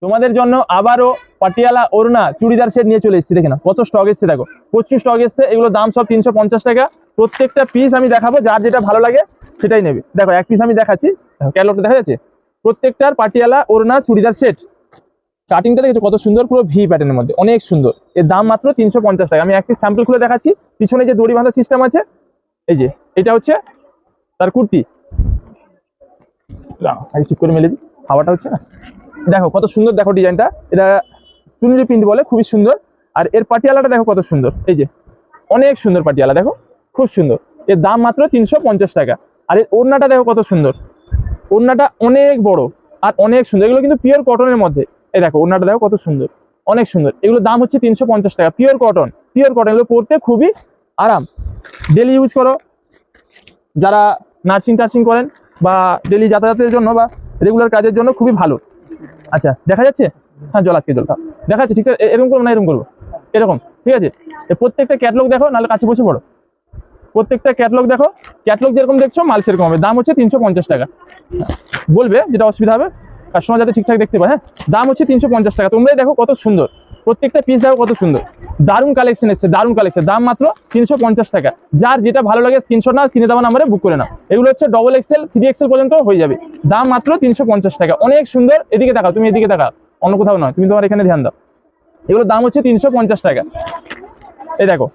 তোমাদের জন্য আবারও পাটিয়ালা ওড়না চুড়িদার সেট নিয়ে চলে এসেছি। দেখে না কত স্টক এসছে, দেখো প্রচুর স্টক এসছে। এগুলো দাম সব 350 টাকা। প্রত্যেকটা পিস আমি দেখাবো, যার যেটা ভালো লাগে সেটাই নেবে। দেখো এক পিস আমি দেখাচ্ছি, ক্যাটালগটা দেখা যাচ্ছে। প্রত্যেকটার পাটিয়ালা ওড়না চুড়িদার সেট। কাটিংটা দেখেছো কত সুন্দর, পুরো ভি প্যাটার্নের মধ্যে, অনেক সুন্দর। এর দাম মাত্র 350 টাকা। আমি এক পিস স্যাম্পল খুলে দেখাচ্ছি। পিছনে যে দড়ি বাঁধা সিস্টেম আছে, এই যে এটা হচ্ছে তার কুর্তি। ঠিক করে মেলে দিই, হাওয়াটা হচ্ছে না। দেখো কত সুন্দর, দেখো ডিজাইনটা, এটা চুনরি প্রিন্ট বলে, খুবই সুন্দর। আর এর পাটিয়ালাটা দেখো কত সুন্দর, এই যে অনেক সুন্দর পাটিয়ালা, দেখো খুব সুন্দর। এর দাম মাত্র 350 টাকা। আর এর ওড়নাটা দেখো কত সুন্দর, ওড়নাটা অনেক বড় আর অনেক সুন্দর। এগুলো কিন্তু পিওর কটনের মধ্যে। এই দেখো ওড়নাটা দেখো কত সুন্দর, অনেক সুন্দর। এগুলো দাম হচ্ছে 350 টাকা। Pure cotton, pure cotton. এগুলো পরতে খুবই আরাম, ডেলি ইউজ করো, যারা নার্সিং টার্সিং করেন বা ডেলি যাতায়াতের জন্য বা রেগুলার কাজের জন্য খুবই ভালো। আচ্ছা দেখা যাচ্ছে, হ্যাঁ জল আজকে জলটা দেখা যাচ্ছে, ঠিক আছে। এরকম করবো না, এরকম করবো, এরকম, ঠিক আছে। প্রত্যেকটা ক্যাটলগ দেখো, নাহলে কাছে বসে পড়ো। প্রত্যেকটা ক্যাটলগ দেখো, ক্যাটলগ যেরকম দেখছো মাল সেরকম হবে। দাম হচ্ছে 350 টাকা। বলবে যেটা অসুবিধা হবে, কাস্টমার যাতে ঠিকঠাক দেখতে পায়। হ্যাঁ, দাম হচ্ছে 350 টাকা। তোমরাই দেখো কত সুন্দর, প্রত্যেকটা পিস দেখো কত সুন্দর। দারুণ কালেকশন এসছে, দারুণ কালেকশন। দাম মাত্র 350 টাকা। যার যেটা ভালো লাগে স্ক্রিনশট নাও, স্ক্রিনে দেওয়া নাম্বারে বুক করে নাও। এগুলো হচ্ছে ডবল এক্সেল, 3XL পর্যন্ত হয়ে যাবে। দাম মাত্র 350 টাকা, অনেক সুন্দর। এদিকে তাকাও, তুমি এদিকে তাকাও, অন্য কোথাও নয়, তুমি তোমার এখানে ধ্যান দাও। এগুলোর দাম হচ্ছে 350 টাকা। এই দেখো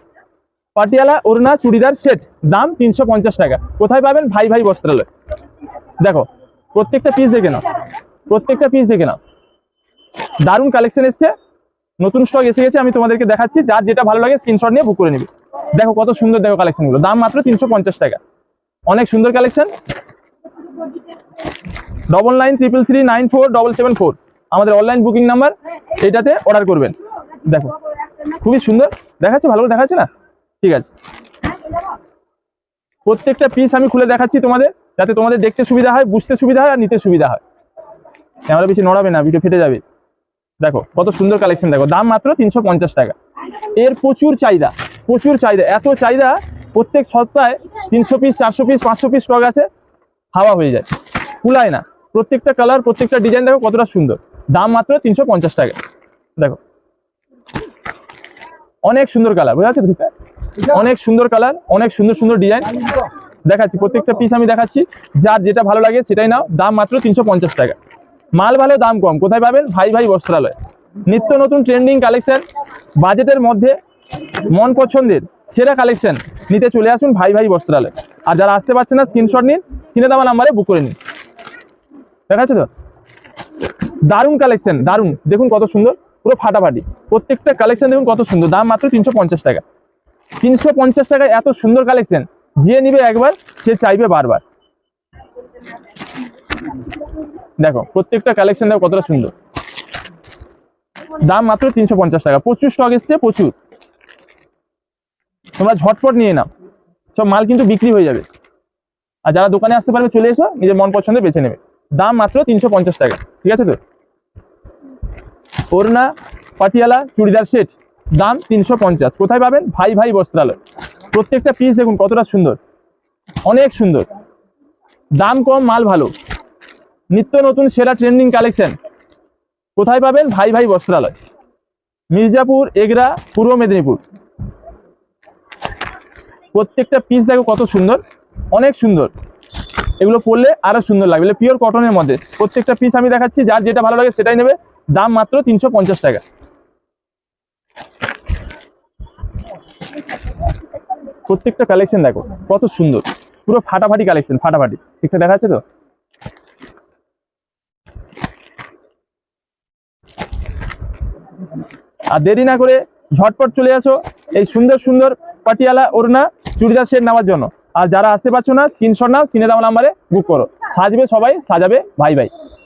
পাটিয়ালা ওড়না চুড়িদার সেট, দাম 350 টাকা। কোথায় পাবেন? ভাই ভাই বস্ত্রালয়। দেখো প্রত্যেকটা পিস দেখে নাও, প্রত্যেকটা পিস দেখে নাও। দারুণ কালেকশন এসছে, নতুন স্টক এসে গেছে। আমি তোমাদেরকে দেখাচ্ছি, যার যেটা ভালো লাগে স্ক্রিনশট নিয়ে বুক করে নিবি। দেখো কত সুন্দর, দেখো কালেকশনগুলো। দাম মাত্র 350 টাকা, অনেক সুন্দর কালেকশন। 9933394774 আমাদের অনলাইন বুকিং নাম্বার, এটাতে অর্ডার করবেন। দেখো খুবই সুন্দর দেখাচ্ছে, ভালো করে দেখাচ্ছে না? ঠিক আছে, প্রত্যেকটা পিস আমি খুলে দেখাচ্ছি তোমাদের, যাতে তোমাদের দেখতে সুবিধা হয়, বুঝতে সুবিধা হয় আর নিতে সুবিধা হয়। ক্যামেরা বেশি নড়াবে না, ভিডিও ফেটে যাবে। দেখো কত সুন্দর কালেকশন, দেখো দাম মাত্র 350 টাকা। এর প্রচুর চাহিদা, প্রচুর চাহিদা, এত চাহিদা প্রত্যেক সপ্তাহে 300 পিস 400 পিস 500 পিস স্টক আছে, হাওয়া হয়ে যায়, কুলায় না। প্রত্যেকটা কালার, প্রত্যেকটা ডিজাইন দেখো কতটা সুন্দর। দাম মাত্র 350 টাকা। দেখো অনেক সুন্দর কালার, বোঝা যাচ্ছে? অনেক সুন্দর কালার, অনেক সুন্দর সুন্দর ডিজাইন দেখাচ্ছি। প্রত্যেকটা পিস আমি দেখাচ্ছি, যার যেটা ভালো লাগে সেটাই নাও। দাম মাত্র 350 টাকা। মাল ভালো, দাম কম। কোথায় পাবেন? ভাই ভাই বস্ত্রালয়। নিত্য নতুন ট্রেন্ডিং কালেকশন, বাজেটের মধ্যে মন পছন্দের সেরা কালেকশন নিতে চলে আসুন ভাই ভাই বস্ত্রালয়। আর যারা আসতে পারছে না, স্ক্রিনশট নিন, স্ক্রিনে দেওয়া নাম্বারে বুক করে নিন। দেখাচ্ছে তো দারুণ কালেকশন, দারুণ। দেখুন কত সুন্দর, পুরো ফাটাফাটি। প্রত্যেকটা কালেকশন দেখুন কত সুন্দর। দাম মাত্র 350 টাকা। 350 টাকায় এত সুন্দর কালেকশন, যে নিবে একবার সে চাইবে বারবার। দেখো প্রত্যেকটা কালেকশন দেখো কতটা সুন্দর। দাম মাত্র 350 টাকা। প্রচুর স্টক এসছে, প্রচুর। তোমরা ঝটপট নিয়ে নাও, সব মাল কিন্তু বিক্রি হয়ে যাবে। আর যারা দোকানে আসতে পারবে চলে এসো, নিজের মন পছন্দের বেছে নেবে। দাম মাত্র 350 টাকা, ঠিক আছে তো? ওড়না পাটিয়ালা চুড়িদার সেট, দাম 350। কোথায় পাবেন? ভাই ভাই বস্ত্রালয়। প্রত্যেকটা পিস দেখুন কতটা সুন্দর, অনেক সুন্দর। দাম কম, মাল ভালো, নিত্য নতুন সেরা ট্রেন্ডিং কালেকশন। কোথায় পাবেন? ভাই ভাই বস্ত্রালয়, মির্জাপুর, এগরা, পূর্ব মেদিনীপুর। প্রত্যেকটা পিস দেখো কত সুন্দর, অনেক সুন্দর। এগুলো পরলে আরো সুন্দর লাগবে, পিওর কটনের মধ্যে। প্রত্যেকটা পিস আমি দেখাচ্ছি, যার যেটা ভালো লাগে সেটাই নেবে। দাম মাত্র 350 টাকা। প্রত্যেকটা কালেকশন দেখো কত সুন্দর, পুরো ফাটাফাটি কালেকশন, ফাটাফাটি। ঠিকঠাক দেখা যাচ্ছে তো? আর দেরি না করে ঝটপট চলে আসো এই সুন্দর সুন্দর পাটিয়ালা ওড়না চুড়িদার সেট নেওয়ার জন্য। আর যারা আসতে পারছো না, স্ক্রিনশট নাও, স্ক্রিনে দেওয়া নাম্বারে বুক করো। সাজবে সবাই, সাজাবে ভাই ভাই।